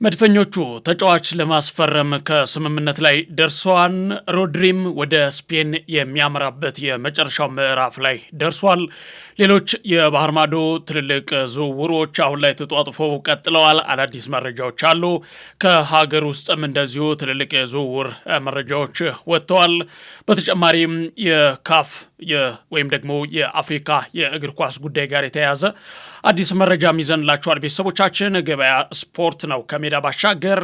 መድፈኞቹ ተጫዋች ለማስፈረም ከስምምነት ላይ ደርሰዋል። ሮድሪም ወደ ስፔን የሚያመራበት የመጨረሻው ምዕራፍ ላይ ደርሷል። ሌሎች የባህር ማዶ ትልልቅ ዝውውሮች አሁን ላይ ተጧጥፈው ቀጥለዋል። አዳዲስ መረጃዎች አሉ። ከሀገር ውስጥም እንደዚሁ ትልልቅ የዝውውር መረጃዎች ወጥተዋል። በተጨማሪም የካፍ ወይም ደግሞ የአፍሪካ የእግር ኳስ ጉዳይ ጋር የተያያዘ አዲስ መረጃ ይዘንላችኋል። ቤተሰቦቻችን ገበያ ስፖርት ነው። ከሜዳ ባሻገር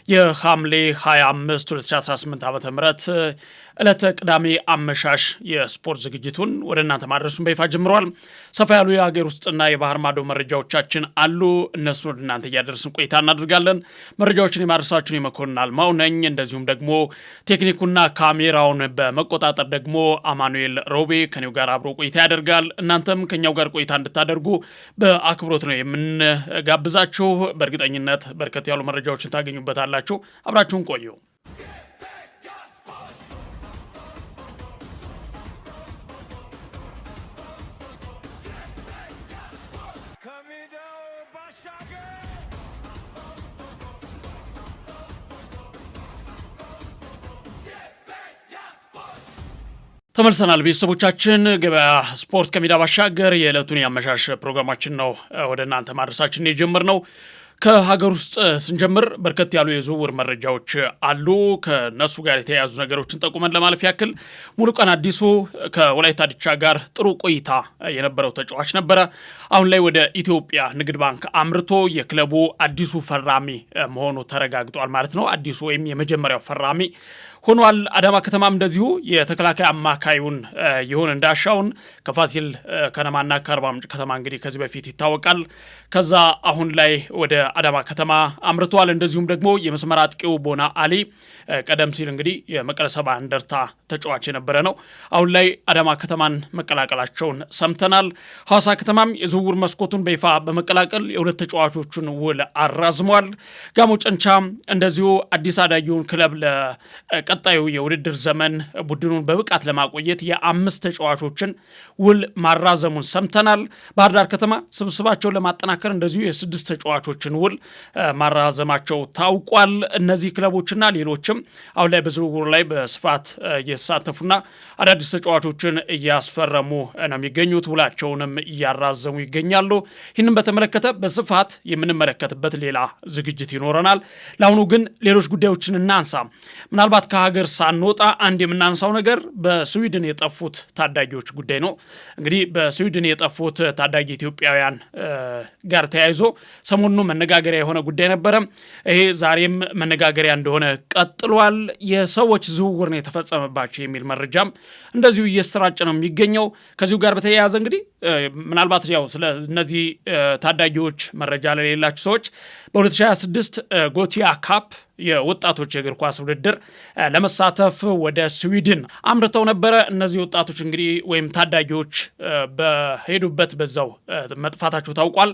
የሐምሌ 25 2018 ዓ.ም ዕለተ ቅዳሜ አመሻሽ የስፖርት ዝግጅቱን ወደ እናንተ ማድረሱን በይፋ ጀምረዋል። ሰፋ ያሉ የሀገር ውስጥና የባህር ማዶ መረጃዎቻችን አሉ። እነሱን ወደ እናንተ እያደረስን ቆይታ እናደርጋለን። መረጃዎችን የማድረሳችሁን የመኮንን አልማው ነኝ። እንደዚሁም ደግሞ ቴክኒኩና ካሜራውን በመቆጣጠር ደግሞ አማኑኤል ሮቤ ከኔው ጋር አብሮ ቆይታ ያደርጋል። እናንተም ከኛው ጋር ቆይታ እንድታደርጉ በአክብሮት ነው የምንጋብዛችሁ። በእርግጠኝነት በርከት ያሉ መረጃዎችን ታገኙበታላችሁ። አብራችሁን ቆዩ። ተመልሰናል። ቤተሰቦቻችን ገበያ ስፖርት ከሜዳ ባሻገር የዕለቱን ያመሻሽ ፕሮግራማችን ነው ወደ እናንተ ማድረሳችን የጀመርነው። ከሀገር ውስጥ ስንጀምር በርከት ያሉ የዝውውር መረጃዎች አሉ። ከነሱ ጋር የተያያዙ ነገሮችን ጠቁመን ለማለፍ ያክል ሙሉቀን አዲሱ ከወላይታ ዲቻ ጋር ጥሩ ቆይታ የነበረው ተጫዋች ነበረ። አሁን ላይ ወደ ኢትዮጵያ ንግድ ባንክ አምርቶ የክለቡ አዲሱ ፈራሚ መሆኑ ተረጋግጧል ማለት ነው። አዲሱ ወይም የመጀመሪያው ፈራሚ ሆኗል። አዳማ ከተማም እንደዚሁ የተከላካይ አማካዩን ይሁን እንዳሻውን ከፋሲል ከነማና ከአርባ ምንጭ ከተማ እንግዲህ ከዚህ በፊት ይታወቃል። ከዛ አሁን ላይ ወደ አዳማ ከተማ አምርቷል። እንደዚሁም ደግሞ የመስመር አጥቂው ቦና አሊ ቀደም ሲል እንግዲህ የመቀለ ሰባ እንደርታ ተጫዋች የነበረ ነው። አሁን ላይ አዳማ ከተማን መቀላቀላቸውን ሰምተናል። ሐዋሳ ከተማም የዝውውር መስኮቱን በይፋ በመቀላቀል የሁለት ተጫዋቾቹን ውል አራዝሟል። ጋሞ ጨንቻ እንደዚሁ አዲስ አዳጊውን ክለብ ቀጣዩ የውድድር ዘመን ቡድኑን በብቃት ለማቆየት የአምስት ተጫዋቾችን ውል ማራዘሙን ሰምተናል። ባህር ዳር ከተማ ስብስባቸውን ለማጠናከር እንደዚሁ የስድስት ተጫዋቾችን ውል ማራዘማቸው ታውቋል። እነዚህ ክለቦችና ሌሎችም አሁን ላይ በዝውውሩ ላይ በስፋት እየተሳተፉና አዳዲስ ተጫዋቾችን እያስፈረሙ ነው የሚገኙት። ውላቸውንም እያራዘሙ ይገኛሉ። ይህንን በተመለከተ በስፋት የምንመለከትበት ሌላ ዝግጅት ይኖረናል። ለአሁኑ ግን ሌሎች ጉዳዮችን እናንሳ። ምናልባት ከሀገር ሳንወጣ አንድ የምናነሳው ነገር በስዊድን የጠፉት ታዳጊዎች ጉዳይ ነው። እንግዲህ በስዊድን የጠፉት ታዳጊ ኢትዮጵያውያን ጋር ተያይዞ ሰሞኑ መነጋገሪያ የሆነ ጉዳይ ነበረ። ይሄ ዛሬም መነጋገሪያ እንደሆነ ቀጥሏል። የሰዎች ዝውውር ነው የተፈጸመባቸው የሚል መረጃም እንደዚሁ እየተሰራጨ ነው የሚገኘው። ከዚሁ ጋር በተያያዘ እንግዲህ ምናልባት ያው ስለ እነዚህ ታዳጊዎች መረጃ ለሌላቸው ሰዎች በ2026 ጎቲያ ካፕ የወጣቶች የእግር ኳስ ውድድር ለመሳተፍ ወደ ስዊድን አምርተው ነበረ። እነዚህ ወጣቶች እንግዲህ ወይም ታዳጊዎች በሄዱበት በዛው መጥፋታቸው ታውቋል።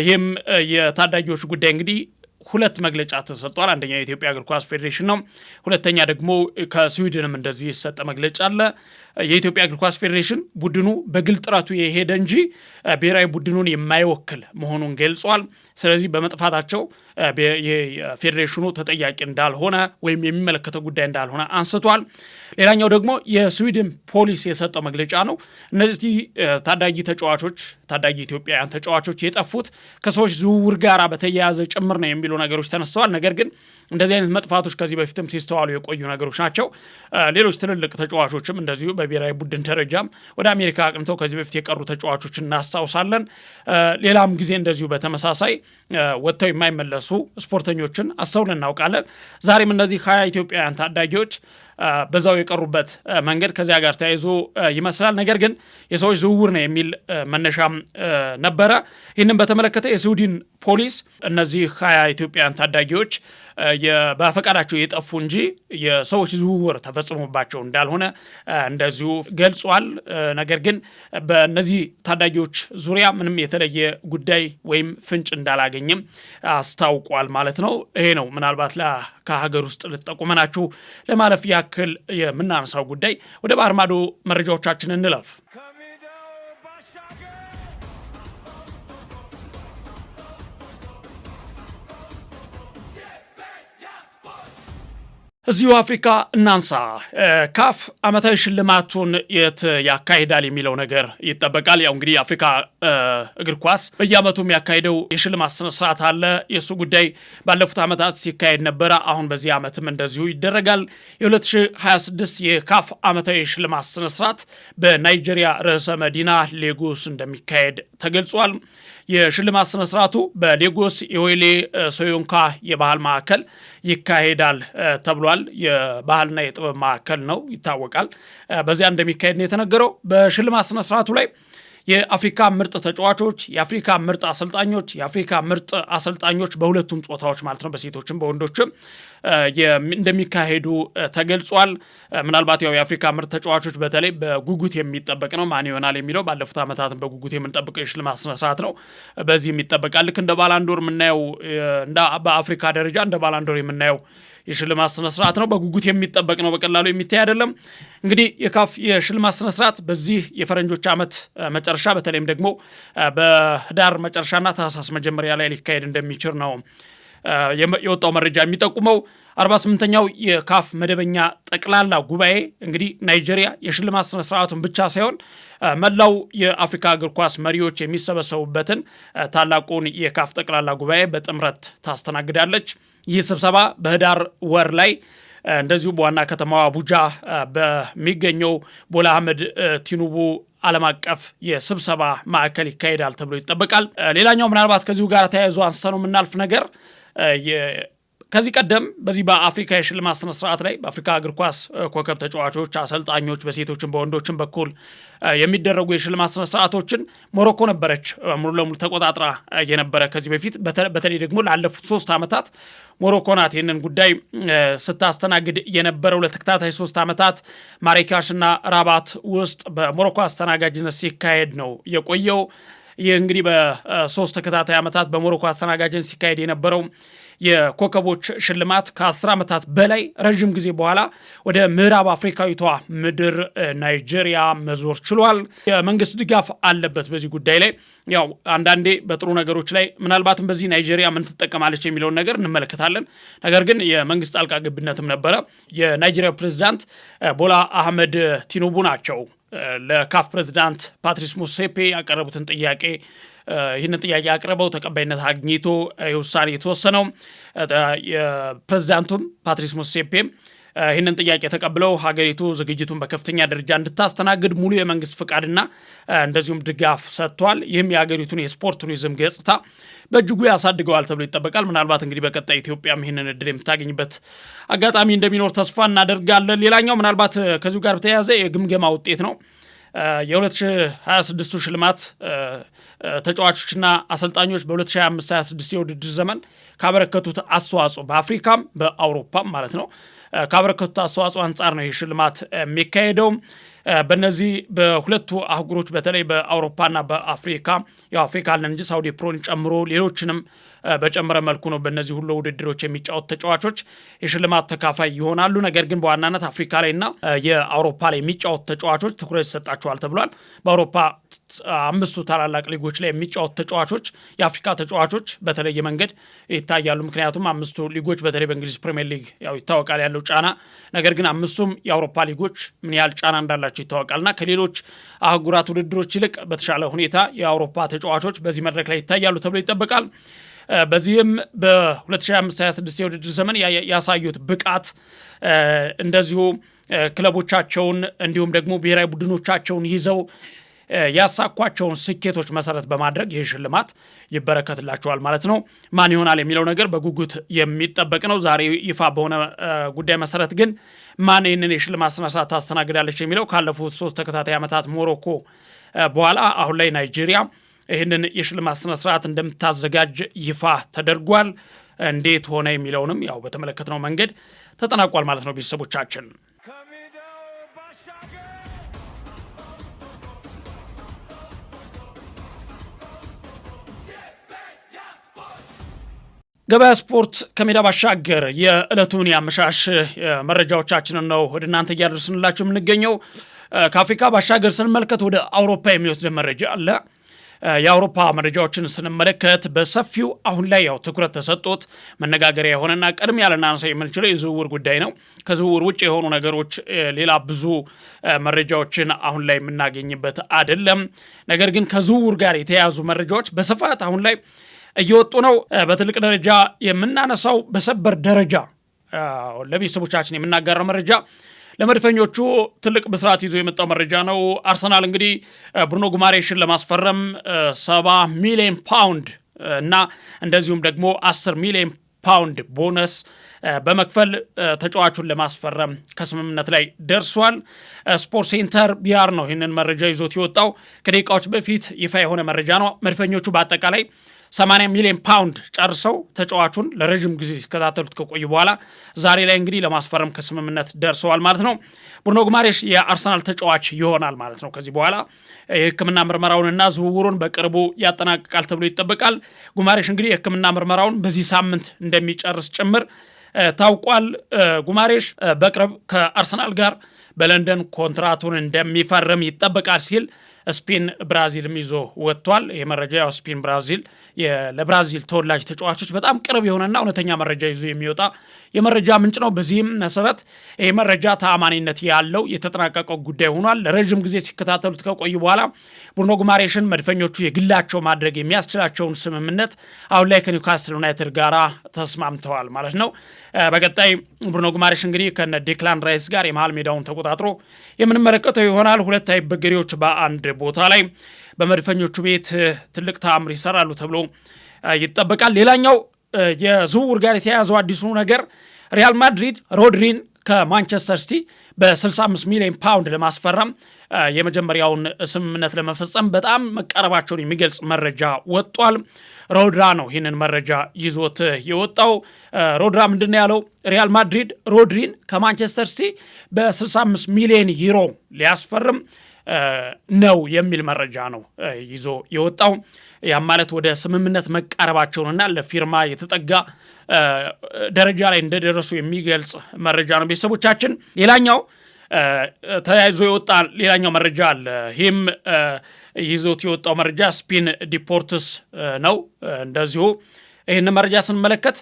ይህም የታዳጊዎች ጉዳይ እንግዲህ ሁለት መግለጫ ተሰጥቷል። አንደኛ የኢትዮጵያ እግር ኳስ ፌዴሬሽን ነው። ሁለተኛ ደግሞ ከስዊድንም እንደዚሁ የተሰጠ መግለጫ አለ። የኢትዮጵያ እግር ኳስ ፌዴሬሽን ቡድኑ በግል ጥረቱ የሄደ እንጂ ብሔራዊ ቡድኑን የማይወክል መሆኑን ገልጿል። ስለዚህ በመጥፋታቸው የፌዴሬሽኑ ተጠያቂ እንዳልሆነ ወይም የሚመለከተው ጉዳይ እንዳልሆነ አንስቷል። ሌላኛው ደግሞ የስዊድን ፖሊስ የሰጠው መግለጫ ነው። እነዚህ ታዳጊ ተጫዋቾች ታዳጊ ኢትዮጵያውያን ተጫዋቾች የጠፉት ከሰዎች ዝውውር ጋር በተያያዘ ጭምር ነው የሚሉ ነገሮች ተነስተዋል። ነገር ግን እንደዚህ አይነት መጥፋቶች ከዚህ በፊትም ሲስተዋሉ የቆዩ ነገሮች ናቸው። ሌሎች ትልልቅ ተጫዋቾችም እንደዚሁ በብሔራዊ ቡድን ደረጃም ወደ አሜሪካ አቅንተው ከዚህ በፊት የቀሩ ተጫዋቾችን እናስታውሳለን። ሌላም ጊዜ እንደዚሁ በተመሳሳይ ወጥተው የማይመለሱ ስፖርተኞችን አስተውለን እናውቃለን። ዛሬም እነዚህ 20 ኢትዮጵያውያን ታዳጊዎች በዛው የቀሩበት መንገድ ከዚያ ጋር ተያይዞ ይመስላል። ነገር ግን የሰዎች ዝውውር ነው የሚል መነሻም ነበረ። ይህንን በተመለከተ የስዊድን ፖሊስ እነዚህ 20 ኢትዮጵያውያን ታዳጊዎች በፈቃዳቸው የጠፉ እንጂ የሰዎች ዝውውር ተፈጽሞባቸው እንዳልሆነ እንደዚሁ ገልጿል። ነገር ግን በእነዚህ ታዳጊዎች ዙሪያ ምንም የተለየ ጉዳይ ወይም ፍንጭ እንዳላገኘም አስታውቋል ማለት ነው። ይሄ ነው ምናልባት ከሀገር ውስጥ ልትጠቁመናችሁ ለማለፍ ያክል የምናነሳው ጉዳይ። ወደ ባህር ማዶ መረጃዎቻችን እንለፍ። እዚሁ አፍሪካ እናንሳ። ካፍ ዓመታዊ ሽልማቱን የት ያካሂዳል የሚለው ነገር ይጠበቃል። ያው እንግዲህ አፍሪካ እግር ኳስ በየዓመቱ የሚያካሂደው የሽልማት ስነስርዓት አለ። የእሱ ጉዳይ ባለፉት ዓመታት ሲካሄድ ነበረ። አሁን በዚህ ዓመትም እንደዚሁ ይደረጋል። የ2026 የካፍ ዓመታዊ ሽልማት ስነስርዓት በናይጄሪያ ርዕሰ መዲና ሌጎስ እንደሚካሄድ ተገልጿል። የሽልማት ስነስርዓቱ በሌጎስ የዌሌ ሶዮንካ የባህል ማዕከል ይካሄዳል ተብሏል። የባህልና የጥበብ ማዕከል ነው ይታወቃል። በዚያ እንደሚካሄድ ነው የተነገረው። በሽልማት ስነስርዓቱ ላይ የአፍሪካ ምርጥ ተጫዋቾች፣ የአፍሪካ ምርጥ አሰልጣኞች፣ የአፍሪካ ምርጥ አሰልጣኞች በሁለቱም ጾታዎች ማለት ነው በሴቶችም በወንዶችም እንደሚካሄዱ ተገልጿል። ምናልባት ያው የአፍሪካ ምርጥ ተጫዋቾች በተለይ በጉጉት የሚጠበቅ ነው። ማን ይሆናል የሚለው ባለፉት ዓመታትም በጉጉት የምንጠብቀው የሽልማት ስነስርዓት ነው። በዚህም ይጠበቃል። ልክ እንደ ባላንዶር የምናየው በአፍሪካ ደረጃ እንደ ባላንዶር የምናየው የሽልማት ስነስርዓት ነው። በጉጉት የሚጠበቅ ነው። በቀላሉ የሚታይ አይደለም። እንግዲህ የካፍ የሽልማት ስነስርዓት በዚህ የፈረንጆች ዓመት መጨረሻ በተለይም ደግሞ በህዳር መጨረሻና ታህሳስ መጀመሪያ ላይ ሊካሄድ እንደሚችል ነው የወጣው መረጃ የሚጠቁመው። 48ኛው የካፍ መደበኛ ጠቅላላ ጉባኤ እንግዲህ ናይጄሪያ የሽልማት ስነስርዓቱን ብቻ ሳይሆን መላው የአፍሪካ እግር ኳስ መሪዎች የሚሰበሰቡበትን ታላቁን የካፍ ጠቅላላ ጉባኤ በጥምረት ታስተናግዳለች። ይህ ስብሰባ በህዳር ወር ላይ እንደዚሁ በዋና ከተማዋ አቡጃ በሚገኘው ቦላ አህመድ ቲኑቡ ዓለም አቀፍ የስብሰባ ማዕከል ይካሄዳል ተብሎ ይጠበቃል። ሌላኛው ምናልባት ከዚሁ ጋር ተያይዞ አንስተ ነው የምናልፍ ነገር ከዚህ ቀደም በዚህ በአፍሪካ የሽልማት ስነስርዓት ላይ በአፍሪካ እግር ኳስ ኮከብ ተጫዋቾች፣ አሰልጣኞች በሴቶችም በወንዶችም በኩል የሚደረጉ የሽልማት ስነስርዓቶችን ሞሮኮ ነበረች ሙሉ ለሙሉ ተቆጣጥራ የነበረ ከዚህ በፊት። በተለይ ደግሞ ላለፉት 3 ዓመታት ሞሮኮ ናት ይህንን ጉዳይ ስታስተናግድ የነበረው። ለተከታታይ 3 ዓመታት ማራኬሽና ራባት ውስጥ በሞሮኮ አስተናጋጅነት ሲካሄድ ነው የቆየው። ይህ እንግዲህ በ3 ተከታታይ ዓመታት በሞሮኮ አስተናጋጅነት ሲካሄድ የነበረው የኮከቦች ሽልማት ከ10 ዓመታት በላይ ረዥም ጊዜ በኋላ ወደ ምዕራብ አፍሪካዊቷ ምድር ናይጄሪያ መዞር ችሏል። የመንግስት ድጋፍ አለበት በዚህ ጉዳይ ላይ። ያው አንዳንዴ በጥሩ ነገሮች ላይ ምናልባትም በዚህ ናይጄሪያ ምን ትጠቀማለች የሚለውን ነገር እንመለከታለን። ነገር ግን የመንግስት ጣልቃ ገብነትም ነበረ። የናይጄሪያ ፕሬዝዳንት ቦላ አህመድ ቲኑቡ ናቸው ለካፍ ፕሬዝዳንት ፓትሪስ ሙሴፔ ያቀረቡትን ጥያቄ ይህንን ጥያቄ አቅርበው ተቀባይነት አግኝቶ ውሳኔ የተወሰነው። የፕሬዝዳንቱም ፓትሪስ ሙሴፔም ይህንን ጥያቄ ተቀብለው ሀገሪቱ ዝግጅቱን በከፍተኛ ደረጃ እንድታስተናግድ ሙሉ የመንግስት ፍቃድና እንደዚሁም ድጋፍ ሰጥቷል። ይህም የሀገሪቱን የስፖርት ቱሪዝም ገጽታ በእጅጉ ያሳድገዋል ተብሎ ይጠበቃል። ምናልባት እንግዲህ በቀጣይ ኢትዮጵያም ይህንን እድል የምታገኝበት አጋጣሚ እንደሚኖር ተስፋ እናደርጋለን። ሌላኛው ምናልባት ከዚሁ ጋር በተያያዘ የግምገማ ውጤት ነው። የ2026 ሽልማት ተጫዋቾችና አሰልጣኞች በ2025/26 የውድድር ዘመን ካበረከቱት አስተዋጽኦ በአፍሪካም በአውሮፓም ማለት ነው ካበረከቱት አስተዋጽኦ አንጻር ነው ይህ ሽልማት የሚካሄደው። በእነዚህ በሁለቱ አህጉሮች በተለይ በአውሮፓና በአፍሪካ የአፍሪካ አለን እንጂ ሳውዲ ፕሮን ጨምሮ ሌሎችንም በጨመረ መልኩ ነው በእነዚህ ሁሉ ውድድሮች የሚጫወቱ ተጫዋቾች የሽልማት ተካፋይ ይሆናሉ። ነገር ግን በዋናነት አፍሪካ ላይና የአውሮፓ ላይ የሚጫወቱ ተጫዋቾች ትኩረት ይሰጣቸዋል ተብሏል። በአውሮፓ 5 ታላላቅ ሊጎች ላይ የሚጫወቱ ተጫዋቾች የአፍሪካ ተጫዋቾች በተለየ መንገድ ይታያሉ። ምክንያቱም 5ቱ ሊጎች በተለይ በእንግሊዝ ፕሪሚየር ሊግ ያው ይታወቃል ያለው ጫና፣ ነገር ግን 5ቱም የአውሮፓ ሊጎች ምን ያህል ጫና እንዳላቸው ይታወቃልና ከሌሎች አህጉራት ውድድሮች ይልቅ በተሻለ ሁኔታ የአውሮፓ ተጫዋቾች በዚህ መድረክ ላይ ይታያሉ ተብሎ ይጠበቃል። በዚህም በ2025/26 የውድድር ዘመን ያሳዩት ብቃት እንደዚሁ ክለቦቻቸውን እንዲሁም ደግሞ ብሔራዊ ቡድኖቻቸውን ይዘው ያሳኳቸውን ስኬቶች መሰረት በማድረግ ይህ ሽልማት ይበረከትላቸዋል ማለት ነው። ማን ይሆናል የሚለው ነገር በጉጉት የሚጠበቅ ነው። ዛሬ ይፋ በሆነ ጉዳይ መሰረት ግን ማን ይህንን የሽልማት ስነስርዓት ታስተናግዳለች የሚለው ካለፉት 3 ተከታታይ ዓመታት ሞሮኮ በኋላ አሁን ላይ ናይጄሪያ ይህንን የሽልማት ስነስርዓት እንደምታዘጋጅ ይፋ ተደርጓል። እንዴት ሆነ የሚለውንም ያው በተመለከትነው መንገድ ተጠናቋል ማለት ነው። ቤተሰቦቻችን ገበያ ስፖርት ከሜዳ ባሻገር የዕለቱን ያመሻሽ መረጃዎቻችንን ነው ወደ እናንተ እያደረስንላችሁ የምንገኘው። ከአፍሪካ ባሻገር ስንመለከት ወደ አውሮፓ የሚወስድ መረጃ አለ። የአውሮፓ መረጃዎችን ስንመለከት በሰፊው አሁን ላይ ያው ትኩረት ተሰጥቶት መነጋገሪያ የሆነና ቀድም ያለና አንሳ የምንችለው የዝውውር ጉዳይ ነው። ከዝውውር ውጭ የሆኑ ነገሮች ሌላ ብዙ መረጃዎችን አሁን ላይ የምናገኝበት አይደለም። ነገር ግን ከዝውውር ጋር የተያያዙ መረጃዎች በስፋት አሁን ላይ እየወጡ ነው። በትልቅ ደረጃ የምናነሳው በሰበር ደረጃ ለቤተሰቦቻችን የምናጋራው መረጃ ለመድፈኞቹ ትልቅ ብስራት ይዞ የመጣው መረጃ ነው። አርሰናል እንግዲህ ብሩኖ ጉማሬሽን ለማስፈረም 70 ሚሊዮን ፓውንድ እና እንደዚሁም ደግሞ 10 ሚሊዮን ፓውንድ ቦነስ በመክፈል ተጫዋቹን ለማስፈረም ከስምምነት ላይ ደርሷል። ስፖርት ሴንተር ቢአር ነው ይህንን መረጃ ይዞት የወጣው። ከደቂቃዎች በፊት ይፋ የሆነ መረጃ ነው። መድፈኞቹ በአጠቃላይ 80 ሚሊዮን ፓውንድ ጨርሰው ተጫዋቹን ለረጅም ጊዜ ሲከታተሉት ከቆዩ በኋላ ዛሬ ላይ እንግዲህ ለማስፈረም ከስምምነት ደርሰዋል ማለት ነው። ብሩኖ ጉማሬሽ የአርሰናል ተጫዋች ይሆናል ማለት ነው። ከዚህ በኋላ የሕክምና ምርመራውንና ዝውውሩን በቅርቡ ያጠናቅቃል ተብሎ ይጠበቃል። ጉማሬሽ እንግዲህ የሕክምና ምርመራውን በዚህ ሳምንት እንደሚጨርስ ጭምር ታውቋል። ጉማሬሽ በቅርብ ከአርሰናል ጋር በለንደን ኮንትራቱን እንደሚፈርም ይጠበቃል ሲል ስፔን ብራዚልም ይዞ ወጥቷል። ይህ መረጃ ያው ስፔን ብራዚል ለብራዚል ተወላጅ ተጫዋቾች በጣም ቅርብ የሆነና እውነተኛ መረጃ ይዞ የሚወጣ የመረጃ ምንጭ ነው። በዚህም መሰረት ይህ መረጃ ተአማኒነት ያለው የተጠናቀቀው ጉዳይ ሆኗል። ለረጅም ጊዜ ሲከታተሉት ከቆዩ በኋላ ብሩኖ ጉማሬሽን መድፈኞቹ የግላቸው ማድረግ የሚያስችላቸውን ስምምነት አሁን ላይ ከኒውካስል ዩናይትድ ጋር ተስማምተዋል ማለት ነው። በቀጣይ ብሩኖ ጉማሬሽ እንግዲህ ከነ ዴክላን ራይስ ጋር የመሃል ሜዳውን ተቆጣጥሮ የምንመለከተው ይሆናል። ሁለት አይበገሬዎች በአንድ ቦታ ላይ በመድፈኞቹ ቤት ትልቅ ተአምር ይሰራሉ ተብሎ ይጠበቃል። ሌላኛው የዝውውር ጋር የተያያዘው አዲሱ ነገር ሪያል ማድሪድ ሮድሪን ከማንቸስተር ሲቲ በ65 ሚሊዮን ፓውንድ ለማስፈረም የመጀመሪያውን ስምምነት ለመፈጸም በጣም መቃረባቸውን የሚገልጽ መረጃ ወጥቷል። ሮድራ ነው ይህንን መረጃ ይዞት የወጣው። ሮድራ ምንድን ነው ያለው? ሪያል ማድሪድ ሮድሪን ከማንቸስተር ሲቲ በ65 ሚሊዮን ዩሮ ሊያስፈርም ነው የሚል መረጃ ነው ይዞ የወጣው። ያም ማለት ወደ ስምምነት መቃረባቸውንና ለፊርማ የተጠጋ ደረጃ ላይ እንደደረሱ የሚገልጽ መረጃ ነው። ቤተሰቦቻችን ሌላኛው ተያይዞ የወጣ ሌላኛው መረጃ አለ። ይህም ይዞት የወጣው መረጃ ስፔን ዲፖርትስ ነው። እንደዚሁ ይህን መረጃ ስንመለከት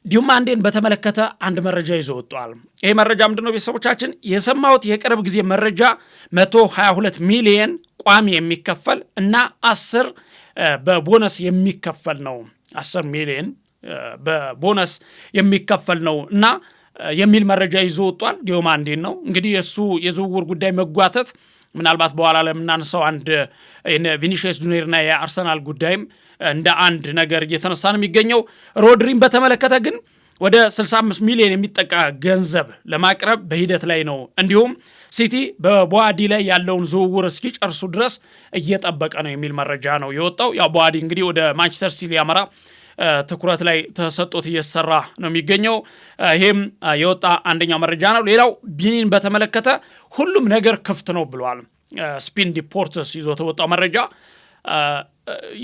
ዲዩማንዴን በተመለከተ አንድ መረጃ ይዞ ወጥቷል። ይህ መረጃ ምንድነው? ቤተሰቦቻችን የሰማሁት የቅርብ ጊዜ መረጃ 122 ሚሊየን ቋሚ የሚከፈል እና 10 በቦነስ የሚከፈል ነው። 10 ሚሊየን በቦነስ የሚከፈል ነው እና የሚል መረጃ ይዞ ወጥቷል። ዲዩማንዴን ነው እንግዲህ የእሱ የዝውውር ጉዳይ መጓተት ምናልባት በኋላ ለምናነሳው አንድ ቪኒሺየስ ጁኒየርና የአርሰናል ጉዳይም እንደ አንድ ነገር እየተነሳ ነው የሚገኘው። ሮድሪን በተመለከተ ግን ወደ 65 ሚሊዮን የሚጠጋ ገንዘብ ለማቅረብ በሂደት ላይ ነው። እንዲሁም ሲቲ በቦአዲ ላይ ያለውን ዝውውር እስኪጨርሱ ድረስ እየጠበቀ ነው የሚል መረጃ ነው የወጣው። ያው ቦአዲ እንግዲህ ወደ ማንቸስተር ሲቲ ሊያመራ ትኩረት ላይ ተሰጥቶት እየሰራ ነው የሚገኘው። ይሄም የወጣ አንደኛው መረጃ ነው። ሌላው ቢኒን በተመለከተ ሁሉም ነገር ክፍት ነው ብሏል። ስፔን ዲፖርትስ ይዞ ተወጣው መረጃ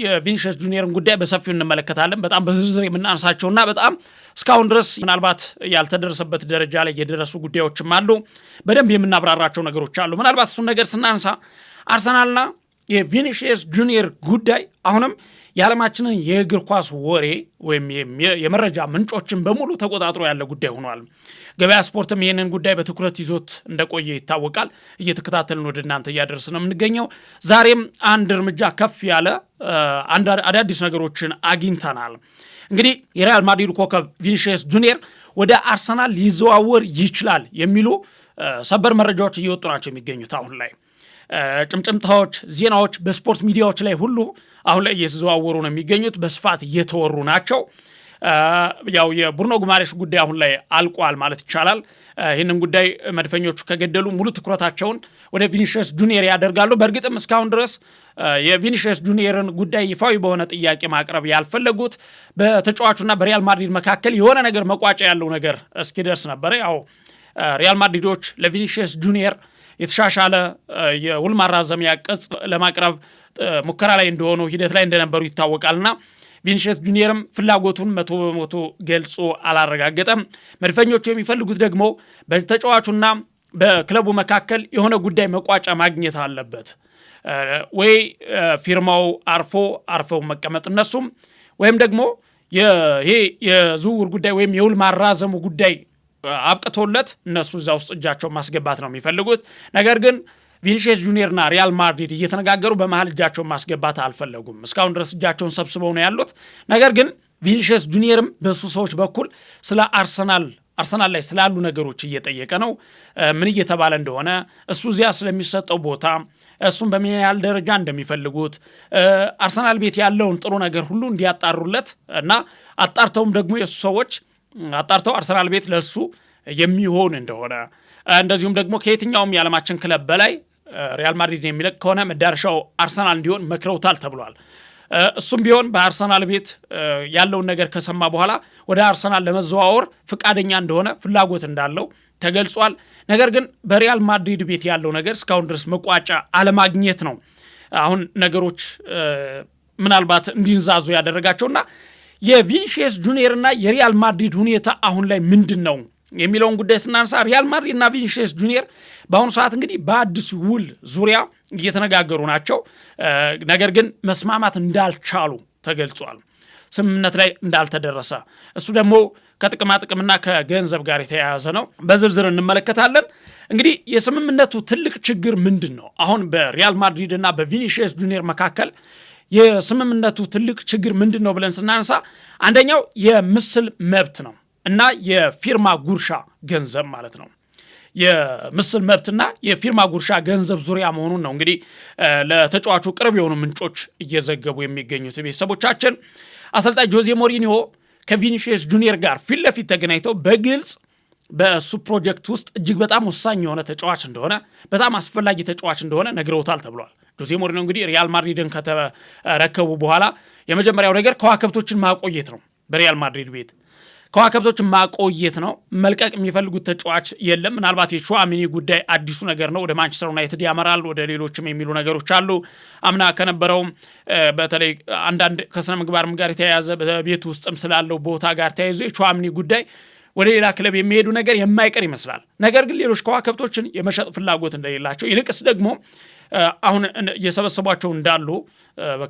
የቪኒሺየስ ጁኒየርን ጉዳይ በሰፊው እንመለከታለን። በጣም በዝርዝር የምናነሳቸውና በጣም እስካሁን ድረስ ምናልባት ያልተደረሰበት ደረጃ ላይ የደረሱ ጉዳዮችም አሉ። በደንብ የምናብራራቸው ነገሮች አሉ። ምናልባት እሱን ነገር ስናነሳ አርሰናልና የቪኒሺየስ ጁኒየር ጉዳይ አሁንም የዓለማችንን የእግር ኳስ ወሬ ወይም የመረጃ ምንጮችን በሙሉ ተቆጣጥሮ ያለ ጉዳይ ሆኗል። ገበያ ስፖርትም ይህንን ጉዳይ በትኩረት ይዞት እንደቆየ ይታወቃል። እየተከታተልን ወደ እናንተ እያደረስን ነው የምንገኘው። ዛሬም አንድ እርምጃ ከፍ ያለ አዳዲስ ነገሮችን አግኝተናል። እንግዲህ የሪያል ማድሪድ ኮከብ ቪኒሺየስ ጁኒየር ወደ አርሰናል ሊዘዋወር ይችላል የሚሉ ሰበር መረጃዎች እየወጡ ናቸው የሚገኙት አሁን ላይ ጭምጭምታዎች፣ ዜናዎች በስፖርት ሚዲያዎች ላይ ሁሉ አሁን ላይ እየተዘዋወሩ ነው የሚገኙት፣ በስፋት እየተወሩ ናቸው። ያው የብሩኖ ጉማሬሽ ጉዳይ አሁን ላይ አልቋል ማለት ይቻላል። ይህንን ጉዳይ መድፈኞቹ ከገደሉ ሙሉ ትኩረታቸውን ወደ ቪኒሺየስ ጁኒየር ያደርጋሉ። በእርግጥም እስካሁን ድረስ የቪኒሺየስ ጁኒየርን ጉዳይ ይፋዊ በሆነ ጥያቄ ማቅረብ ያልፈለጉት በተጫዋቹና በሪያል ማድሪድ መካከል የሆነ ነገር መቋጫ ያለው ነገር እስኪደርስ ነበር። ያው ሪያል ማድሪዶች ለቪኒሺየስ ጁኒየር የተሻሻለ የውል ማራዘሚያ ቅጽ ለማቅረብ ሙከራ ላይ እንደሆኑ ሂደት ላይ እንደነበሩ ይታወቃልና ቪኒሺየስ ጁኒየርም ፍላጎቱን 100% ገልጾ አላረጋገጠም። መድፈኞቹ የሚፈልጉት ደግሞ በተጫዋቹና በክለቡ መካከል የሆነ ጉዳይ መቋጫ ማግኘት አለበት። ወይ ፊርማው አርፈው መቀመጥ እነሱም ወይም ደግሞ ይሄ የዝውውር ጉዳይ ወይም የውል ማራዘሙ ጉዳይ አብቅቶለት እነሱ እዛ ውስጥ እጃቸው ማስገባት ነው የሚፈልጉት። ነገር ግን ቪኒሺየስ ጁኒየርና ሪያል ማድሪድ እየተነጋገሩ በመሃል እጃቸውን ማስገባት አልፈለጉም። እስካሁን ድረስ እጃቸውን ሰብስበው ነው ያሉት። ነገር ግን ቪኒሺየስ ጁኒየርም በሱ ሰዎች በኩል ስለ አርሰናል ላይ ስላሉ ነገሮች እየጠየቀ ነው። ምን እየተባለ እንደሆነ እሱ እዚያ ስለሚሰጠው ቦታ እሱም በምን ያህል ደረጃ እንደሚፈልጉት አርሰናል ቤት ያለውን ጥሩ ነገር ሁሉ እንዲያጣሩለት እና አጣርተውም ደግሞ የሱ ሰዎች አጣርተው አርሰናል ቤት ለሱ የሚሆን እንደሆነ እንደዚሁም ደግሞ ከየትኛውም የዓለማችን ክለብ በላይ ሪያል ማድሪድ የሚለቅ ከሆነ መዳረሻው አርሰናል እንዲሆን መክረውታል ተብሏል። እሱም ቢሆን በአርሰናል ቤት ያለውን ነገር ከሰማ በኋላ ወደ አርሰናል ለመዘዋወር ፍቃደኛ እንደሆነ ፍላጎት እንዳለው ተገልጿል። ነገር ግን በሪያል ማድሪድ ቤት ያለው ነገር እስካሁን ድረስ መቋጫ አለማግኘት ነው አሁን ነገሮች ምናልባት እንዲንዛዙ ያደረጋቸውና የቪኒሺየስ ጁኒየርና የሪያል ማድሪድ ሁኔታ አሁን ላይ ምንድን ነው የሚለውን ጉዳይ ስናነሳ ሪያል ማድሪድ እና ቪኒሺየስ ጁኒየር በአሁኑ ሰዓት እንግዲህ በአዲስ ውል ዙሪያ እየተነጋገሩ ናቸው። ነገር ግን መስማማት እንዳልቻሉ ተገልጿል። ስምምነት ላይ እንዳልተደረሰ እሱ ደግሞ ከጥቅማ ጥቅምና ከገንዘብ ጋር የተያያዘ ነው። በዝርዝር እንመለከታለን። እንግዲህ የስምምነቱ ትልቅ ችግር ምንድን ነው? አሁን በሪያል ማድሪድ እና በቪኒሺየስ ጁኒየር መካከል የስምምነቱ ትልቅ ችግር ምንድን ነው ብለን ስናነሳ አንደኛው የምስል መብት ነው እና የፊርማ ጉርሻ ገንዘብ ማለት ነው። የምስል መብትና የፊርማ ጉርሻ ገንዘብ ዙሪያ መሆኑን ነው እንግዲህ ለተጫዋቹ ቅርብ የሆኑ ምንጮች እየዘገቡ የሚገኙት። ቤተሰቦቻችን አሰልጣኝ ጆዜ ሞሪኒዮ ከቪኒሺየስ ጁኒየር ጋር ፊት ለፊት ተገናኝተው በግልጽ በሱ ፕሮጀክት ውስጥ እጅግ በጣም ወሳኝ የሆነ ተጫዋች እንደሆነ በጣም አስፈላጊ ተጫዋች እንደሆነ ነግረውታል ተብሏል። ጆዜ ሞሪኒዮ እንግዲህ ሪያል ማድሪድን ከተረከቡ በኋላ የመጀመሪያው ነገር ከዋክብቶችን ማቆየት ነው። በሪያል ማድሪድ ቤት ከዋክብቶችን ማቆየት ነው። መልቀቅ የሚፈልጉት ተጫዋች የለም። ምናልባት የቹዋሚኒ ጉዳይ አዲሱ ነገር ነው። ወደ ማንቸስተር ዩናይትድ ያመራል፣ ወደ ሌሎችም የሚሉ ነገሮች አሉ። አምና ከነበረውም በተለይ አንዳንድ ከስነ ምግባርም ጋር የተያያዘ በቤት ውስጥም ስላለው ቦታ ጋር ተያይዞ የቹዋሚኒ ጉዳይ ወደ ሌላ ክለብ የሚሄዱ ነገር የማይቀር ይመስላል። ነገር ግን ሌሎች ከዋክብቶችን የመሸጥ ፍላጎት እንደሌላቸው ይልቅስ ደግሞ አሁን እየሰበሰቧቸው እንዳሉ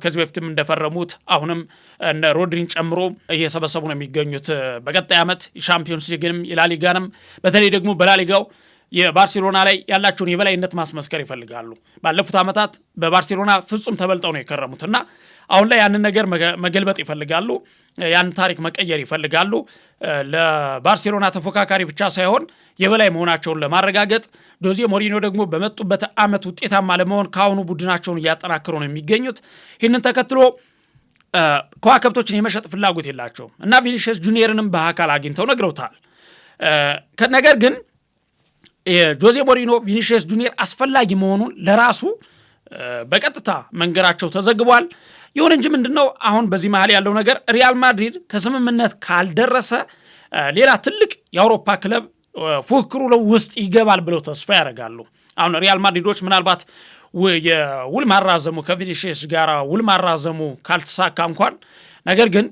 ከዚህ በፊትም እንደፈረሙት አሁንም እነ ሮድሪን ጨምሮ እየሰበሰቡ ነው የሚገኙት። በቀጣይ ዓመት ሻምፒዮንስ ሊግንም የላሊጋንም በተለይ ደግሞ በላሊጋው የባርሴሎና ላይ ያላቸውን የበላይነት ማስመስከር ይፈልጋሉ። ባለፉት ዓመታት በባርሴሎና ፍጹም ተበልጠው ነው የከረሙትና አሁን ላይ ያንን ነገር መገልበጥ ይፈልጋሉ። ያን ታሪክ መቀየር ይፈልጋሉ። ለባርሴሎና ተፎካካሪ ብቻ ሳይሆን የበላይ መሆናቸውን ለማረጋገጥ ጆዜ ሞሪኒዮ ደግሞ በመጡበት ዓመት ውጤታማ ለመሆን ከአሁኑ ቡድናቸውን እያጠናከሩ ነው የሚገኙት። ይህንን ተከትሎ ከዋክብቶችን የመሸጥ ፍላጎት የላቸውም እና ቪኒሺየስ ጁኒየርንም በአካል አግኝተው ነግረውታል። ነገር ግን ጆዜ ሞሪኒዮ ቪኒሺየስ ጁኒየር አስፈላጊ መሆኑን ለራሱ በቀጥታ መንገራቸው ተዘግቧል። ይሁን እንጂ ምንድነው አሁን በዚህ መሃል ያለው ነገር ሪያል ማድሪድ ከስምምነት ካልደረሰ ሌላ ትልቅ የአውሮፓ ክለብ ፉክክሩ ውስጥ ይገባል ብለው ተስፋ ያደርጋሉ። አሁን ሪያል ማድሪዶች ምናልባት የውል ማራዘሙ ከቪኒሺየስ ጋር ውል ማራዘሙ ካልተሳካ እንኳን ነገር ግን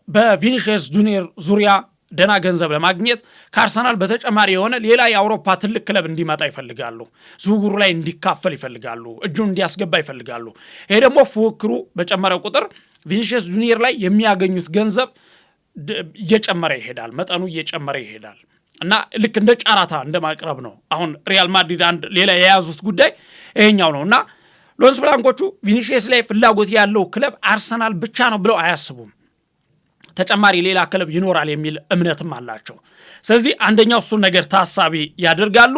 በቪኒሺየስ ጁኒየር ዙሪያ ደና ገንዘብ ለማግኘት ከአርሰናል በተጨማሪ የሆነ ሌላ የአውሮፓ ትልቅ ክለብ እንዲመጣ ይፈልጋሉ። ዝውውሩ ላይ እንዲካፈል ይፈልጋሉ። እጁን እንዲያስገባ ይፈልጋሉ። ይሄ ደግሞ ፉክክሩ በጨመረ ቁጥር ቪኒሺየስ ጁኒየር ላይ የሚያገኙት ገንዘብ እየጨመረ ይሄዳል፣ መጠኑ እየጨመረ ይሄዳል እና ልክ እንደ ጫራታ እንደማቅረብ ነው። አሁን ሪያል ማድሪድ አንድ ሌላ የያዙት ጉዳይ ይሄኛው ነው እና ሎስ ብላንኮቹ ቪኒሺየስ ላይ ፍላጎት ያለው ክለብ አርሰናል ብቻ ነው ብለው አያስቡም። ተጨማሪ ሌላ ክለብ ይኖራል የሚል እምነትም አላቸው። ስለዚህ አንደኛው እሱን ነገር ታሳቢ ያደርጋሉ።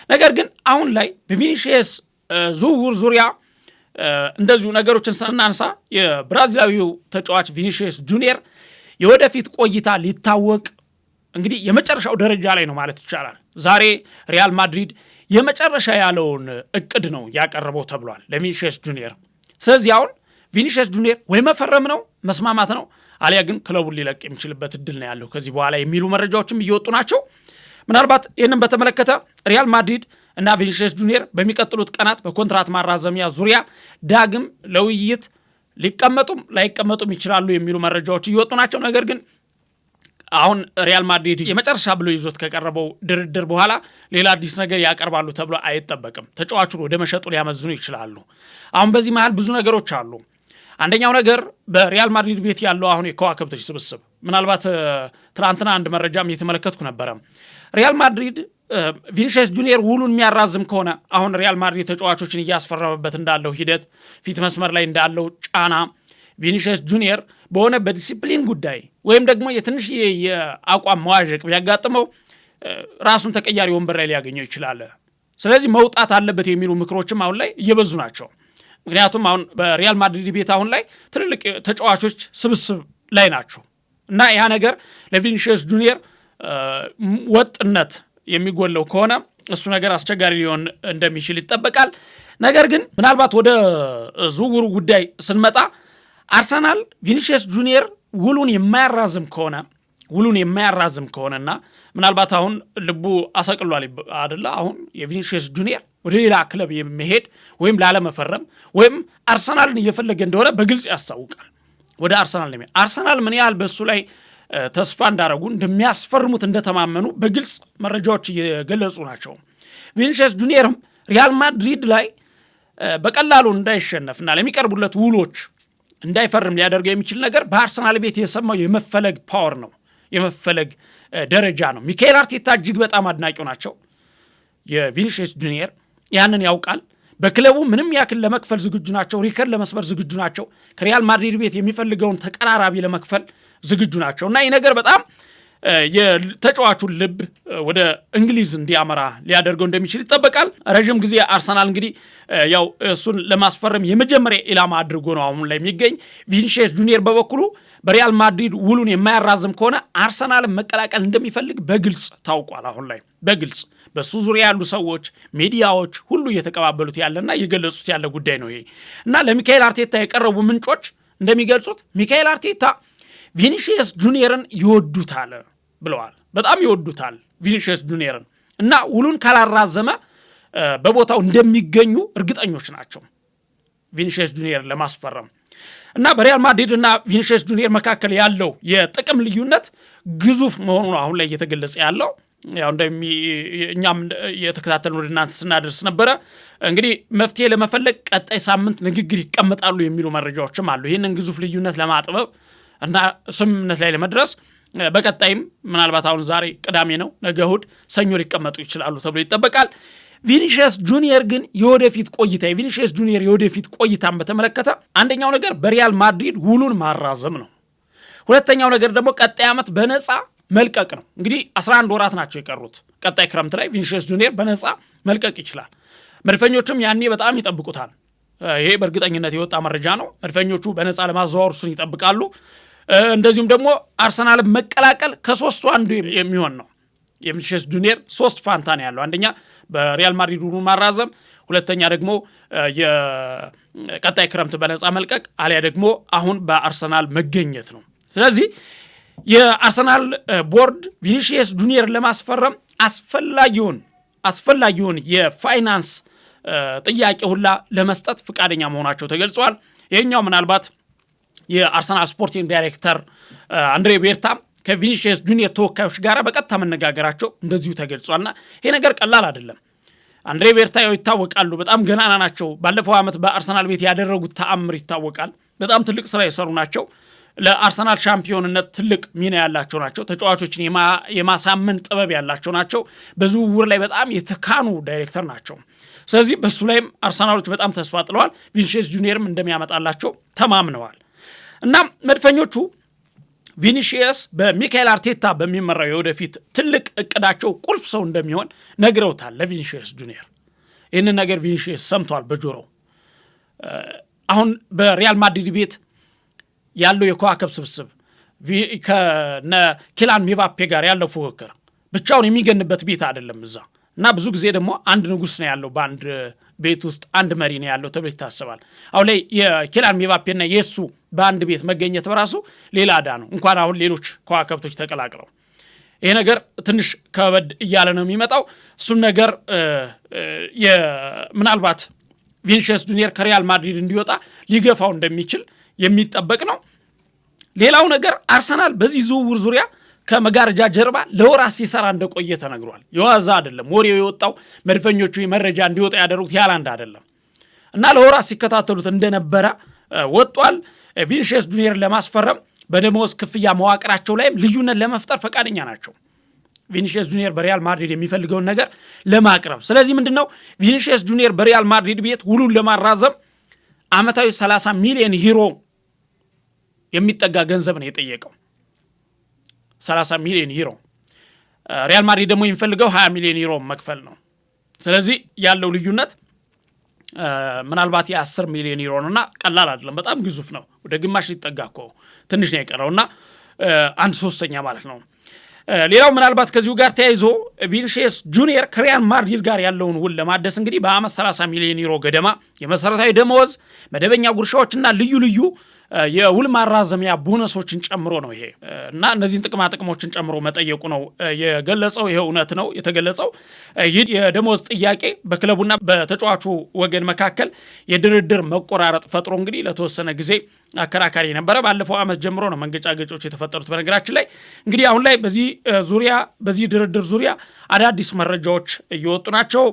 ነገር ግን አሁን ላይ በቪኒሺየስ ዝውውር ዙሪያ እንደዚሁ ነገሮችን ስናንሳ የብራዚላዊው ተጫዋች ቪኒሺየስ ጁኒየር የወደፊት ቆይታ ሊታወቅ እንግዲህ የመጨረሻው ደረጃ ላይ ነው ማለት ይቻላል። ዛሬ ሪያል ማድሪድ የመጨረሻ ያለውን እቅድ ነው ያቀረበው ተብሏል ለቪኒሺየስ ጁኒየር። ስለዚህ አሁን ቪኒሺየስ ጁኒየር ወይ መፈረም ነው መስማማት ነው አሊያ ግን ክለቡን ሊለቅ የሚችልበት እድል ነው ያለው ከዚህ በኋላ የሚሉ መረጃዎችም እየወጡ ናቸው። ምናልባት ይህንን በተመለከተ ሪያል ማድሪድ እና ቪኒሺየስ ጁኒየር በሚቀጥሉት ቀናት በኮንትራት ማራዘሚያ ዙሪያ ዳግም ለውይይት ሊቀመጡም ላይቀመጡም ይችላሉ የሚሉ መረጃዎች እየወጡ ናቸው። ነገር ግን አሁን ሪያል ማድሪድ የመጨረሻ ብሎ ይዞት ከቀረበው ድርድር በኋላ ሌላ አዲስ ነገር ያቀርባሉ ተብሎ አይጠበቅም። ተጫዋቹን ወደ መሸጡ ሊያመዝኑ ይችላሉ። አሁን በዚህ መሃል ብዙ ነገሮች አሉ። አንደኛው ነገር በሪያል ማድሪድ ቤት ያለው አሁን የከዋክብቶች ስብስብ ምናልባት ትናንትና አንድ መረጃም እየተመለከትኩ ነበረ። ሪያል ማድሪድ ቪኒሺየስ ጁኒየር ውሉን የሚያራዝም ከሆነ አሁን ሪያል ማድሪድ ተጫዋቾችን እያስፈረመበት እንዳለው ሂደት ፊት መስመር ላይ እንዳለው ጫና ቪኒሺየስ ጁኒየር በሆነ በዲሲፕሊን ጉዳይ ወይም ደግሞ የትንሽ የአቋም መዋዠቅ ቢያጋጥመው ራሱን ተቀያሪ ወንበር ላይ ሊያገኘው ይችላል። ስለዚህ መውጣት አለበት የሚሉ ምክሮችም አሁን ላይ እየበዙ ናቸው። ምክንያቱም አሁን በሪያል ማድሪድ ቤት አሁን ላይ ትልልቅ ተጫዋቾች ስብስብ ላይ ናቸው እና ያ ነገር ለቪኒሺየስ ጁኒየር ወጥነት የሚጎለው ከሆነ እሱ ነገር አስቸጋሪ ሊሆን እንደሚችል ይጠበቃል። ነገር ግን ምናልባት ወደ ዝውውሩ ጉዳይ ስንመጣ አርሰናል ቪኒሺየስ ጁኒየር ውሉን የማያራዝም ከሆነና ምናልባት አሁን ልቡ አሰቅሏል አይደለ? አሁን የቪኒሺየስ ጁኒየር ወደ ሌላ ክለብ የሚሄድ ወይም ላለመፈረም ወይም አርሰናልን እየፈለገ እንደሆነ በግልጽ ያስታውቃል። ወደ አርሰናል ነው። አርሰናል ምን ያህል በሱ ላይ ተስፋ እንዳረጉ እንደሚያስፈርሙት እንደተማመኑ በግልጽ መረጃዎች እየገለጹ ናቸው። ቪኒሺየስ ጁኒየርም ሪያል ማድሪድ ላይ በቀላሉ እንዳይሸነፍና ለሚቀርቡለት ውሎች እንዳይፈርም ሊያደርገው የሚችል ነገር በአርሰናል ቤት የሰማው የመፈለግ ፓወር ነው፣ የመፈለግ ደረጃ ነው። ሚካኤል አርቴታ እጅግ በጣም አድናቂው ናቸው የቪኒሺየስ ጁኒየር፣ ያንን ያውቃል። በክለቡ ምንም ያክል ለመክፈል ዝግጁ ናቸው፣ ሪከርድ ለመስበር ዝግጁ ናቸው። ከሪያል ማድሪድ ቤት የሚፈልገውን ተቀራራቢ ለመክፈል ዝግጁ ናቸው እና ይህ ነገር በጣም የተጫዋቹን ልብ ወደ እንግሊዝ እንዲያመራ ሊያደርገው እንደሚችል ይጠበቃል። ረዥም ጊዜ አርሰናል እንግዲህ ያው እሱን ለማስፈረም የመጀመሪያ ኢላማ አድርጎ ነው አሁን ላይ የሚገኝ። ቪኒሺየስ ጁኒየር በበኩሉ በሪያል ማድሪድ ውሉን የማያራዝም ከሆነ አርሰናልን መቀላቀል እንደሚፈልግ በግልጽ ታውቋል። አሁን ላይ በግልጽ በሱ ዙሪያ ያሉ ሰዎች፣ ሚዲያዎች ሁሉ እየተቀባበሉት ያለና እየገለጹት ያለ ጉዳይ ነው ይሄ እና ለሚካኤል አርቴታ የቀረቡ ምንጮች እንደሚገልጹት ሚካኤል አርቴታ ቪኒሺየስ ጁኒየርን ይወዱታል ብለዋል። በጣም ይወዱታል ቪኒሺየስ ጁኒየርን እና ውሉን ካላራዘመ በቦታው እንደሚገኙ እርግጠኞች ናቸው ቪኒሺየስ ጁኒየርን ለማስፈረም እና በሪያል ማድሪድ እና ቪኒሺየስ ጁኒየር መካከል ያለው የጥቅም ልዩነት ግዙፍ መሆኑ ነው አሁን ላይ እየተገለጸ ያለው። ያው እኛም የተከታተልን ወደ እናንተ ስናደርስ ነበረ። እንግዲህ መፍትሄ ለመፈለግ ቀጣይ ሳምንት ንግግር ይቀመጣሉ የሚሉ መረጃዎችም አሉ። ይህንን ግዙፍ ልዩነት ለማጥበብ እና ስምምነት ላይ ለመድረስ በቀጣይም ምናልባት አሁን ዛሬ ቅዳሜ ነው፣ ነገ እሑድ፣ ሰኞ ሊቀመጡ ይችላሉ ተብሎ ይጠበቃል። ቪኒሺየስ ጁኒየር ግን የቪኒሺየስ ጁኒየር የወደፊት ቆይታን በተመለከተ አንደኛው ነገር በሪያል ማድሪድ ውሉን ማራዘም ነው። ሁለተኛው ነገር ደግሞ ቀጣይ ዓመት በነፃ መልቀቅ ነው። እንግዲህ 11 ወራት ናቸው የቀሩት። ቀጣይ ክረምት ላይ ቪኒሺየስ ጁኒየር በነፃ መልቀቅ ይችላል። መድፈኞቹም ያኔ በጣም ይጠብቁታል። ይሄ በእርግጠኝነት የወጣ መረጃ ነው። መድፈኞቹ በነፃ ለማዘዋወር እሱን ይጠብቃሉ። እንደዚሁም ደግሞ አርሰናልን መቀላቀል ከሶስቱ አንዱ የሚሆን ነው። የቪኒሺየስ ጁኒየር 3 ፋንታ ነው ያለው። አንደኛ በሪያል ማድሪድ ውሉን ማራዘም፣ ሁለተኛ ደግሞ የቀጣይ ክረምት በነፃ መልቀቅ፣ አሊያ ደግሞ አሁን በአርሰናል መገኘት ነው። የአርሰናል ቦርድ ቪኒሺየስ ጁኒየር ለማስፈረም አስፈላጊውን የፋይናንስ ጥያቄ ሁላ ለመስጠት ፈቃደኛ መሆናቸው ተገልጿል። ይሄኛው ምናልባት የአርሰናል ስፖርቲንግ ዳይሬክተር አንድሬ ቤርታ ከቪኒሺየስ ጁኒየር ተወካዮች ጋር በቀጥታ መነጋገራቸው እንደዚሁ ተገልጿልና ይሄ ነገር ቀላል አይደለም። አንድሬ ቤርታ ይታወቃሉ፣ በጣም ገናና ናቸው። ባለፈው ዓመት በአርሰናል ቤት ያደረጉት ተአምር ይታወቃል። በጣም ትልቅ ስራ የሰሩ ናቸው። ለአርሰናል ሻምፒዮንነት ትልቅ ሚና ያላቸው ናቸው። ተጫዋቾችን የማሳመን ጥበብ ያላቸው ናቸው። በዝውውር ላይ በጣም የተካኑ ዳይሬክተር ናቸው። ስለዚህ በሱ ላይም አርሰናሎች በጣም ተስፋ ጥለዋል። ቪኒሺየስ ጁኒየርም እንደሚያመጣላቸው ተማምነዋል እና መድፈኞቹ ቪኒሺየስ በሚካኤል አርቴታ በሚመራው የወደፊት ትልቅ እቅዳቸው ቁልፍ ሰው እንደሚሆን ነግረውታል ለቪኒሺየስ ጁኒየር። ይህንን ነገር ቪኒሺየስ ሰምቷል በጆሮው። አሁን በሪያል ማድሪድ ቤት ያለው የከዋክብት ስብስብ ከነ ኪሊያን ምባፔ ጋር ያለው ፉክክር ብቻውን የሚገንበት ቤት አይደለም እዛ እና ብዙ ጊዜ ደግሞ አንድ ንጉስ ነው ያለው፣ በአንድ ቤት ውስጥ አንድ መሪ ነው ያለው ተብሎ ይታሰባል። አሁን ላይ የኪሊያን ምባፔና የሱ በአንድ ቤት መገኘት በራሱ ሌላ ዕዳ ነው፣ እንኳን አሁን ሌሎች ከዋክብቶች ተቀላቅለው። ይሄ ነገር ትንሽ ከበድ እያለ ነው የሚመጣው። እሱም ነገር ምናልባት ቪኒሺየስ ጁኒየር ከሪያል ማድሪድ እንዲወጣ ሊገፋው እንደሚችል የሚጠበቅ ነው። ሌላው ነገር አርሰናል በዚህ ዝውውር ዙሪያ ከመጋረጃ ጀርባ ለወራት ሲሰራ እንደቆየ ተነግሯል። የዋዛ አይደለም ወሬው የወጣው መድፈኞቹ መረጃ እንዲወጣ ያደረጉት ያላንድ አይደለም እና ለወራት ሲከታተሉት እንደነበረ ወጧል። ቪኒሺየስ ጁኒየር ለማስፈረም በደሞዝ ክፍያ መዋቅራቸው ላይም ልዩነት ለመፍጠር ፈቃደኛ ናቸው። ቪኒሺየስ ጁኒየር በሪያል ማድሪድ የሚፈልገውን ነገር ለማቅረብ ስለዚህ ምንድነው ቪኒሺየስ ጁኒየር በሪያል ማድሪድ ቤት ውሉን ለማራዘም ዓመታዊ 30 ሚሊዮን ዩሮ የሚጠጋ ገንዘብ ነው የጠየቀው። 30 ሚሊዮን ዩሮ ሪያል ማድሪድ ደግሞ የሚፈልገው 20 ሚሊዮን ዩሮ መክፈል ነው። ስለዚህ ያለው ልዩነት ምናልባት የ10 ሚሊዮን ዩሮ ነውና ቀላል አይደለም፣ በጣም ግዙፍ ነው። ወደ ግማሽ ሊጠጋ እኮ ትንሽ ነው የቀረውና 1/3 ማለት ነው። ሌላው ምናልባት ከዚሁ ጋር ተያይዞ ቪኒሺየስ ጁኒየር ከሪያል ማድሪድ ጋር ያለውን ውል ለማደስ እንግዲህ በአመት 30 ሚሊዮን ዩሮ ገደማ የመሰረታዊ ደመወዝ፣ መደበኛ ጉርሻዎችና ልዩ ልዩ የውል ማራዘሚያ ቦነሶችን ጨምሮ ነው ይሄ እና እነዚህን ጥቅማ ጥቅሞችን ጨምሮ መጠየቁ ነው የገለጸው። ይሄ እውነት ነው የተገለጸው። ይህ የደሞዝ ጥያቄ በክለቡና በተጫዋቹ ወገን መካከል የድርድር መቆራረጥ ፈጥሮ እንግዲህ ለተወሰነ ጊዜ አከራካሪ ነበረ። ባለፈው አመት ጀምሮ ነው መንገጫገጮች የተፈጠሩት። በነገራችን ላይ እንግዲህ አሁን ላይ በዚህ ድርድር ዙሪያ አዳዲስ መረጃዎች እየወጡ ናቸው።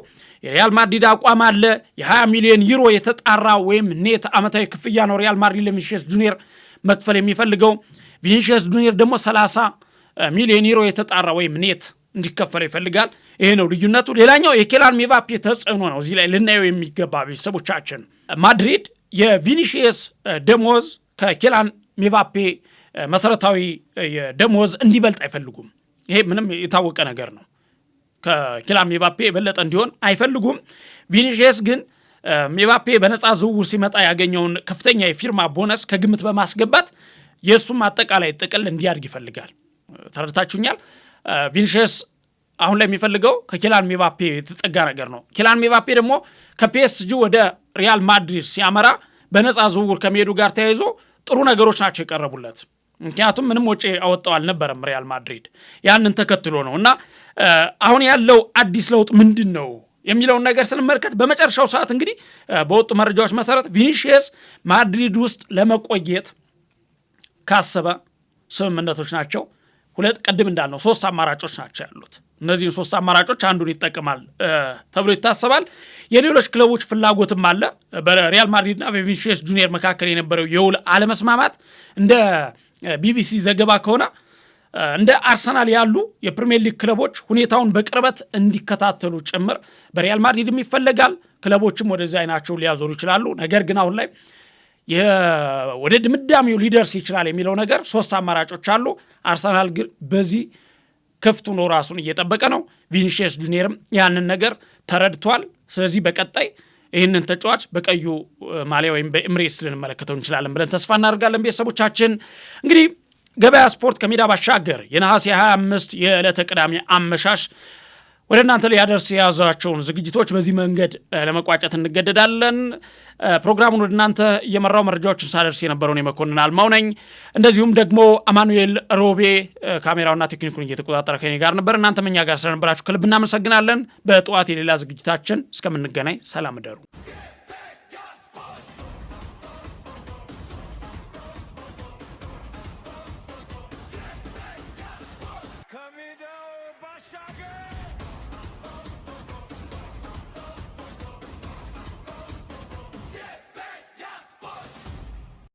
የሪያል ማድሪድ አቋም አለ። የ20 ሚሊዮን ዩሮ የተጣራ ወይም ኔት ዓመታዊ ክፍያ ነው ሪያል ማድሪድ ለቪኒሺየስ ጁኒየር መክፈል የሚፈልገው። ቪኒሺየስ ጁኒየር ደግሞ 30 ሚሊዮን ዩሮ የተጣራ ወይም ኔት እንዲከፈል ይፈልጋል። ይሄ ነው ልዩነቱ። ሌላኛው የኬላን ምባፔ ተጽዕኖ ነው እዚህ ላይ ልናየው የሚገባ። ቤተሰቦቻችን ማድሪድ የቪኒሺየስ ደሞዝ ከኬላን ምባፔ መሰረታዊ ደሞዝ እንዲበልጥ አይፈልጉም። ይሄ ምንም የታወቀ ነገር ነው። ከኬላን ምባፔ የበለጠ እንዲሆን አይፈልጉም። ቪኒሺየስ ግን ምባፔ በነፃ ዝውውር ሲመጣ ያገኘውን ከፍተኛ የፊርማ ቦነስ ከግምት በማስገባት የእሱም አጠቃላይ ጥቅል እንዲያድግ ይፈልጋል። ተረድታችሁኛል? ቪኒሺየስ አሁን ላይ የሚፈልገው ከኬላን ምባፔ የተጠጋ ነገር ነው። ኬላን ምባፔ ደግሞ ከፒኤስጂ ወደ ሪያል ማድሪድ ሲያመራ በነፃ ዝውውር ከመሄዱ ጋር ተያይዞ ጥሩ ነገሮች ናቸው የቀረቡለት። ምክንያቱም ምንም ወጪ አወጣው አልነበረም ሪያል ማድሪድ። ያንን ተከትሎ ነው እና አሁን ያለው አዲስ ለውጥ ምንድን ነው የሚለውን ነገር ስንመለከት በመጨረሻው ሰዓት እንግዲህ በወጡ መረጃዎች መሰረት ቪኒሺየስ ማድሪድ ውስጥ ለመቆየት ካሰበ ስምምነቶች ናቸው። ቀደም እንዳልነው 3 አማራጮች ናቸው ያሉት። እነዚህን 3 አማራጮች አንዱን ይጠቀማል ተብሎ ይታሰባል። የሌሎች ክለቦች ፍላጎትም አለ። በሪያል ማድሪድና በቪኒሺየስ ጁኒየር መካከል የነበረው የውል አለመስማማት እንደ ቢቢሲ ዘገባ ከሆነ እንደ አርሰናል ያሉ የፕሪሚየር ሊግ ክለቦች ሁኔታውን በቅርበት እንዲከታተሉ ጭምር በሪያል ማድሪድም ይፈለጋል። ክለቦችም ወደዚህ አይናቸው ሊያዞሩ ይችላሉ። ነገር ግን አሁን ላይ ወደ ድምዳሜው ሊደርስ ይችላል የሚለው ነገር 3 አማራጮች አሉ። አርሰናል ግን በዚህ ክፍት ሆኖ ራሱን እየጠበቀ ነው። ቪኒሺየስ ጁኒየርም ያንን ነገር ተረድቷል። ስለዚህ በቀጣይ ይህንን ተጫዋች በቀዩ ማሊያ ወይም በኤምሬትስ ልንመለከተው እንችላለን ብለን ተስፋ እናደርጋለን። ቤተሰቦቻችን እንግዲህ ገበያ ስፖርት ከሜዳ ባሻገር የነሐሴ 25 የዕለተ ቅዳሜ አመሻሽ ወደ እናንተ ሊያደርስ የያዛቸውን ዝግጅቶች በዚህ መንገድ ለመቋጨት እንገደዳለን። ፕሮግራሙን ወደ እናንተ እየመራው መረጃዎችን ሳደርስ የነበረውን የመኮንን አልማው ነኝ። እንደዚሁም ደግሞ አማኑኤል ሮቤ ካሜራውና ቴክኒኩን እየተቆጣጠረ ከኔ ጋር ነበር። እናንተም እኛ ጋር ስለነበራችሁ ከልብ እናመሰግናለን። በጠዋት የሌላ ዝግጅታችን እስከምንገናኝ ሰላም እደሩ። Bashaga!